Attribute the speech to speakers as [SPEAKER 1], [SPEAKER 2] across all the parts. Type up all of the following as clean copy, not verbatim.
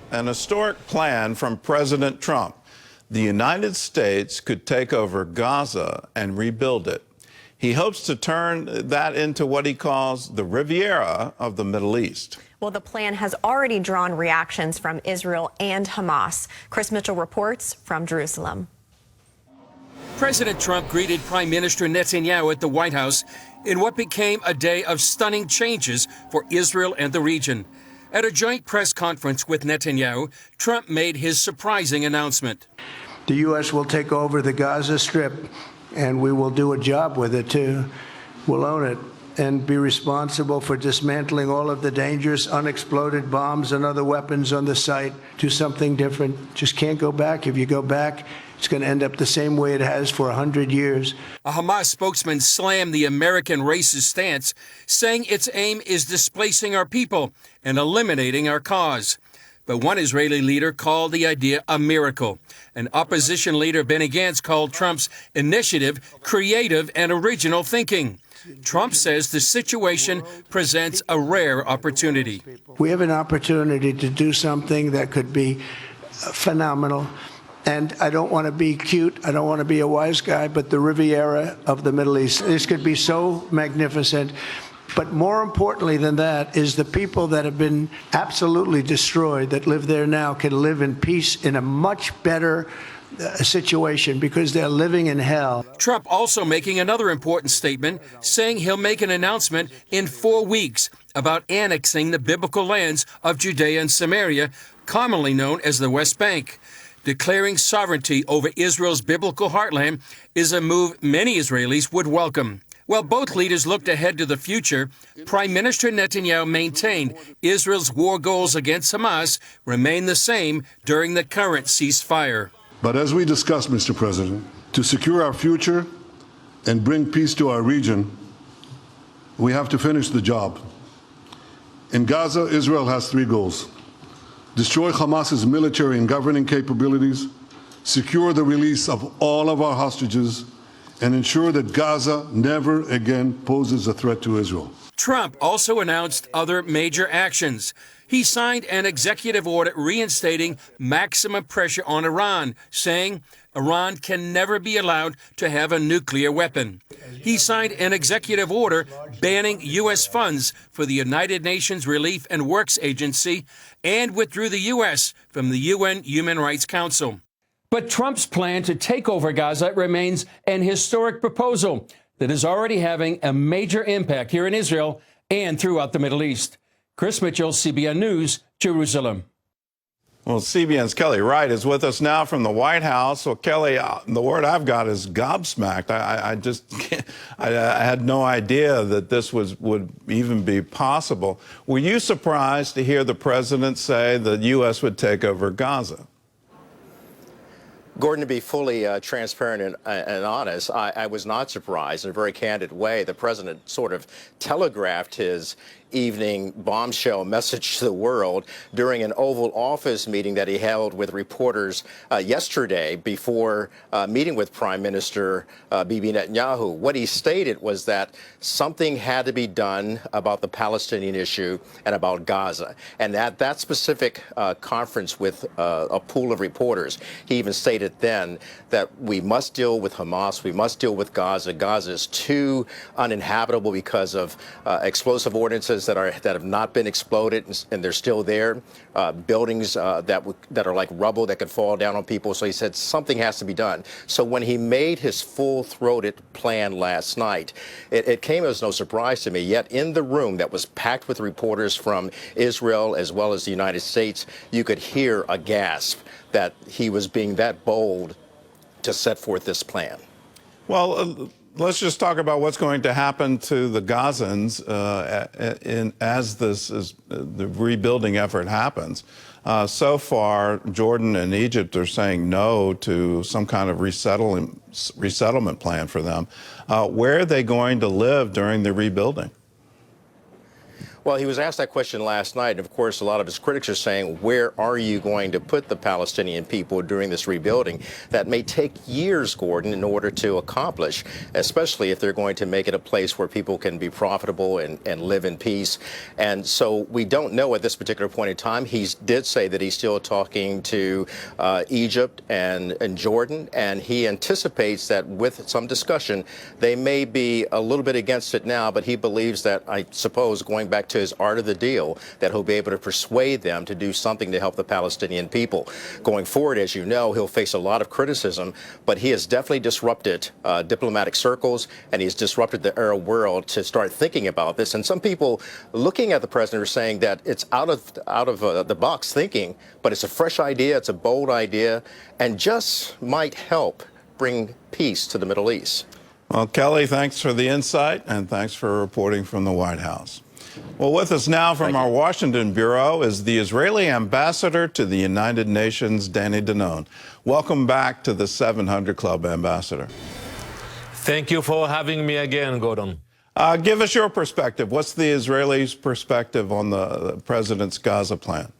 [SPEAKER 1] An historic plan from President Trump. The United States could take over Gaza and rebuild it. He hopes to turn that into what he calls the Riviera of the Middle East.
[SPEAKER 2] Well, the plan has already drawn reactions from Israel and Hamas. Chris Mitchell reports from Jerusalem.
[SPEAKER 3] President Trump greeted Prime Minister Netanyahu at the White House in what became a day of stunning changes for Israel and the region. At a joint press conference with Netanyahu, Trump made his surprising announcement.
[SPEAKER 4] The U.S. will take over the Gaza Strip, and we will do a job with it, too. We'll own it and be responsible for dismantling all of the dangerous unexploded bombs and other weapons on the site. Do something different. Just can't go back. If you go back, it's going to end up the same way it has for 100 years.
[SPEAKER 3] A Hamas spokesman slammed the American racist stance, saying its aim is displacing our people and eliminating our cause. But one Israeli leader called the idea a miracle. An opposition leader, Benny Gantz, called Trump's initiative creative and original thinking. Trump says the situation presents a rare opportunity.
[SPEAKER 4] We have an opportunity to do something that could be phenomenal. And I don't want to be cute, I don't want to be a wise guy, but the Riviera of the Middle East. This could be so magnificent. But more importantly than that is the people that have been absolutely destroyed that live there now can live in peace in a much better situation because they're living in hell.
[SPEAKER 3] Trump also making another important statement, saying he'll make an announcement in 4 weeks about annexing the biblical lands of Judea and Samaria, commonly known as the West Bank. Declaring sovereignty over Israel's biblical heartland is a move many Israelis would welcome. While both leaders looked ahead to the future, Prime Minister Netanyahu maintained Israel's war goals against Hamas remain the same during the current ceasefire.
[SPEAKER 5] But as we discussed, Mr. President, to secure our future and bring peace to our region, we have to finish the job. In Gaza, Israel has 3 goals. Destroy Hamas's military and governing capabilities, secure the release of all of our hostages, and ensure that Gaza never again poses a threat to Israel.
[SPEAKER 3] Trump also announced other major actions. He signed an executive order reinstating maximum pressure on Iran, saying Iran can never be allowed to have a nuclear weapon. He signed an executive order banning U.S. funds for the United Nations Relief and Works Agency and withdrew the U.S. from the UN Human Rights Council. But Trump's plan to take over Gaza remains an historic proposal that is already having a major impact here in Israel and throughout the Middle East. Chris Mitchell, CBN News, Jerusalem.
[SPEAKER 1] Well, CBN's Kelly Wright is with us now from the White House. Well, Kelly, the word I've got is gobsmacked. I just can't, I had no idea that this would even be possible. Were you surprised to hear the president say the U.S. would take over Gaza?
[SPEAKER 6] Gordon, to be fully transparent and honest, I was not surprised. In a very candid way, the president sort of telegraphed his evening bombshell message to the world during an Oval Office meeting that he held with reporters yesterday before meeting with Prime Minister Bibi Netanyahu. What he stated was that something had to be done about the Palestinian issue and about Gaza. And at that specific conference with a pool of reporters, he even stated then that we must deal with Hamas, we must deal with Gaza. Gaza is too uninhabitable because of explosive ordinances that have not been exploded and they're still there, buildings that are like rubble that could fall down on people. So he said something has to be done. So when he made his full-throated plan last night, it came as no surprise to me. Yet in the room that was packed with reporters from Israel as well as the United States, you could hear a gasp that he was being that bold to set forth this plan.
[SPEAKER 1] Well, let's just talk about what's going to happen to the Gazans as the rebuilding effort happens. So far, Jordan and Egypt are saying no to some kind of resettlement plan for them. Where are they going to live during the rebuilding?
[SPEAKER 6] Well, he was asked that question last night, and of course, a lot of his critics are saying, where are you going to put the Palestinian people during this rebuilding that may take years, Gordon, in order to accomplish, especially if they're going to make it a place where people can be profitable and live in peace. And so we don't know at this particular point in time. He did say that he's still talking to Egypt and Jordan, and he anticipates that with some discussion, they may be a little bit against it now, but he believes that, I suppose, going back to his art of the deal, that he'll be able to persuade them to do something to help the Palestinian people. Going forward, as you know, he'll face a lot of criticism, but he has definitely disrupted diplomatic circles, and he's disrupted the Arab world to start thinking about this. And some people looking at the president are saying that it's out of the box thinking, but it's a fresh idea, it's a bold idea, and just might help bring peace to the Middle East.
[SPEAKER 1] Well, Kelly, thanks for the insight, and thanks for reporting from the White House. Well, with us now from our Washington bureau is the Israeli ambassador to the United Nations, Danon. Welcome back to the 700 Club, Ambassador.
[SPEAKER 7] Thank you for having me again, Gordon.
[SPEAKER 1] Give us your perspective. What's the Israelis' perspective on the president's Gaza plan?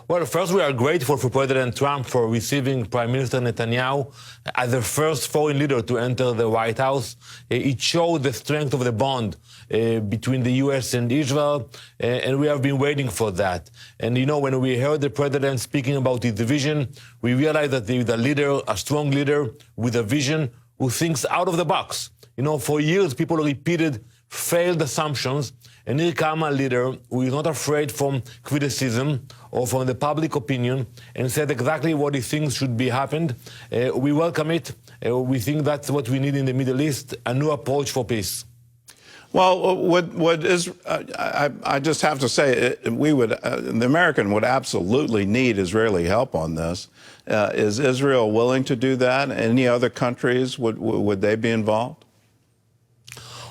[SPEAKER 7] Well, first, we are grateful for President Trump for receiving Prime Minister Netanyahu as the first foreign leader to enter the White House. It showed the strength of the bond between the U.S. and Israel, and we have been waiting for that. And, you know, when we heard the president speaking about his vision, we realized that there is a leader, a strong leader with a vision who thinks out of the box. You know, for years, people repeated failed assumptions, and here comes a leader who is not afraid from criticism or from the public opinion and said exactly what he thinks should be happened. We welcome it. We think that's what we need in the Middle East, a new approach for peace.
[SPEAKER 1] Well, I just have to say, the American would absolutely need Israeli help on this. Is Israel willing to do that? Any other countries, would they be involved?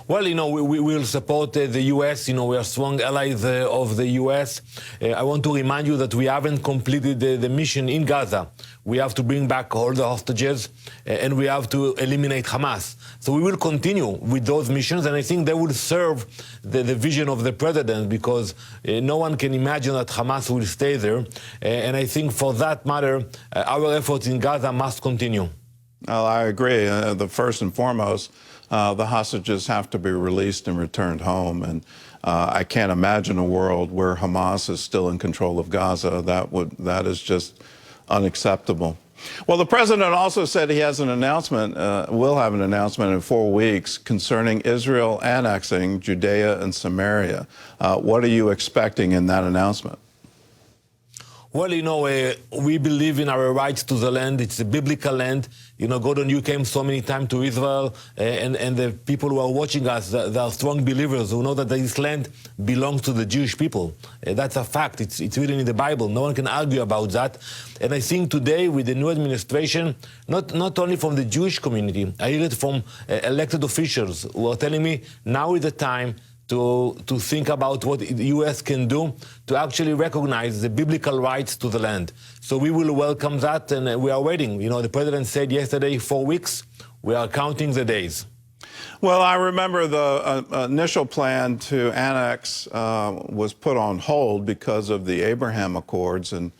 [SPEAKER 7] Well, you know, we will support the U.S. You know, we are strong allies of the U.S. I want to remind you that we haven't completed the mission in Gaza. We have to bring back all the hostages, and we have to eliminate Hamas. So we will continue with those missions, and I think they will serve the vision of the president, because no one can imagine that Hamas will stay there. And I think for that matter, our efforts in Gaza must continue.
[SPEAKER 1] Well, I agree. The first and foremost, the hostages have to be released and returned home. And I can't imagine a world where Hamas is still in control of Gaza. That is just unacceptable. Well, the president also said he has an announcement, will have an announcement in 4 weeks concerning Israel annexing Judea and Samaria. What are you expecting in that announcement?
[SPEAKER 7] Well, you know, we believe in our rights to the land. It's a biblical land. You know, Gordon, you came so many times to Israel, and the people who are watching us, they are strong believers who know that this land belongs to the Jewish people. That's a fact. It's written in the Bible. No one can argue about that. And I think today, with the new administration, not only from the Jewish community, I hear it from elected officials who are telling me now is the time to think about what the U.S. can do to actually recognize the biblical rights to the land. So we will welcome that, and we are waiting. You know, the president said yesterday 4 weeks. We are counting the days.
[SPEAKER 1] Well, I remember the initial plan to annex was put on hold because of the Abraham Accords, and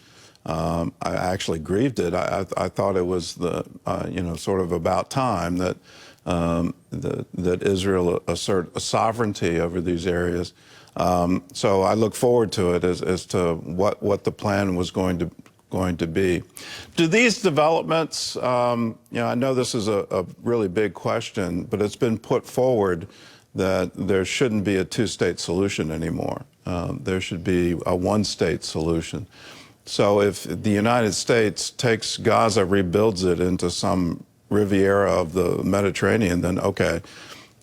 [SPEAKER 1] I actually grieved it. I thought it was sort of about time that that Israel assert a sovereignty over these areas. So I look forward to it as to what the plan was going to be. Do these developments, I know this is a really big question, but it's been put forward that there shouldn't be a two-state solution anymore. There should be a one-state solution. So if the United States takes Gaza, rebuilds it into some Riviera of the Mediterranean, then okay.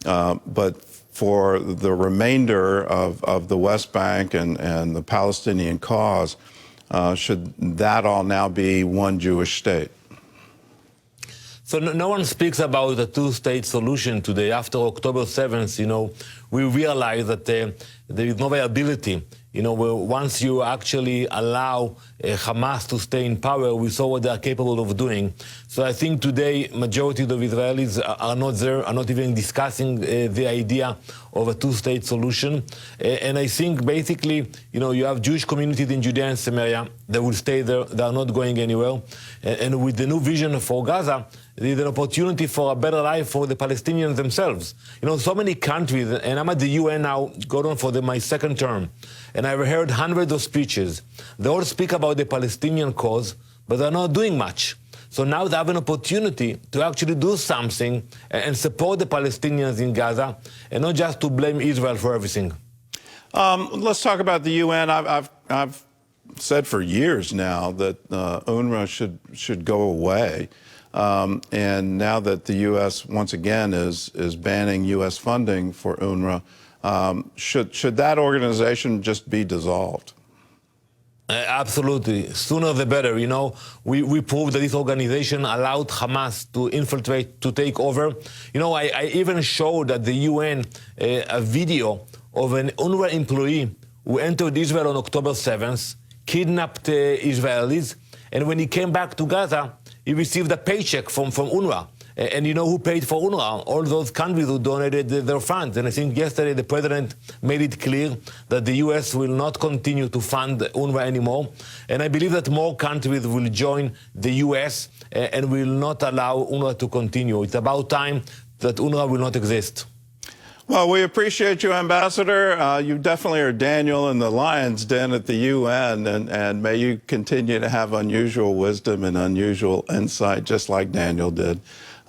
[SPEAKER 1] But for the remainder of the West Bank and the Palestinian cause, should that all now be one Jewish state?
[SPEAKER 7] So no one speaks about a two-state solution today. After October 7th, you know, we realize that there is no viability. You know, once you actually allow Hamas to stay in power, we saw what they are capable of doing. So I think today, majority of Israelis are not there, are not even discussing the idea of a two-state solution. And I think basically, you have Jewish communities in Judea and Samaria that will stay there. They are not going anywhere. And with the new vision for Gaza, there's an opportunity for a better life for the Palestinians themselves. So many countries, and I'm at the UN now, going on for my second term, and I've heard hundreds of speeches. They all speak about the Palestinian cause, but they're not doing much. So now they have an opportunity to actually do something and support the Palestinians in Gaza, and not just to blame Israel for everything.
[SPEAKER 1] Let's talk about the UN. I've said for years now that UNRWA should go away. And now that the U.S. once again is banning U.S. funding for UNRWA, should that organization just be dissolved?
[SPEAKER 7] Absolutely. Sooner the better. We proved that this organization allowed Hamas to infiltrate, to take over. I even showed at the UN a video of an UNRWA employee who entered Israel on October 7th, kidnapped Israelis, and when he came back to Gaza, he received a paycheck from UNRWA. And you know who paid for UNRWA? All those countries who donated their funds. And I think yesterday the president made it clear that the U.S. will not continue to fund UNRWA anymore. And I believe that more countries will join the U.S. and will not allow UNRWA to continue. It's about time that UNRWA will not exist.
[SPEAKER 1] Well, we appreciate you, Ambassador. You definitely are Daniel in the lion's den at the UN, and may you continue to have unusual wisdom and unusual insight, just like Daniel did.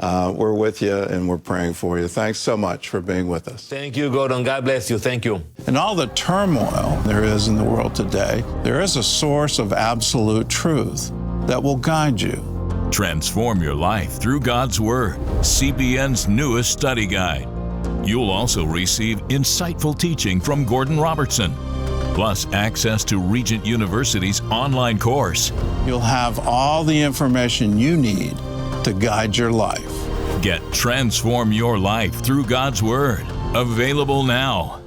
[SPEAKER 1] We're with you, and we're praying for you. Thanks so much for being with us.
[SPEAKER 7] Thank you, Gordon. God bless you. Thank you.
[SPEAKER 1] In all the turmoil there is in the world today, there is a source of absolute truth that will guide you.
[SPEAKER 8] Transform your life through God's Word, CBN's newest study guide. You'll also receive insightful teaching from Gordon Robertson, plus access to Regent University's online course.
[SPEAKER 1] You'll have all the information you need to guide your life.
[SPEAKER 8] Get Transform Your Life through God's Word. Available now.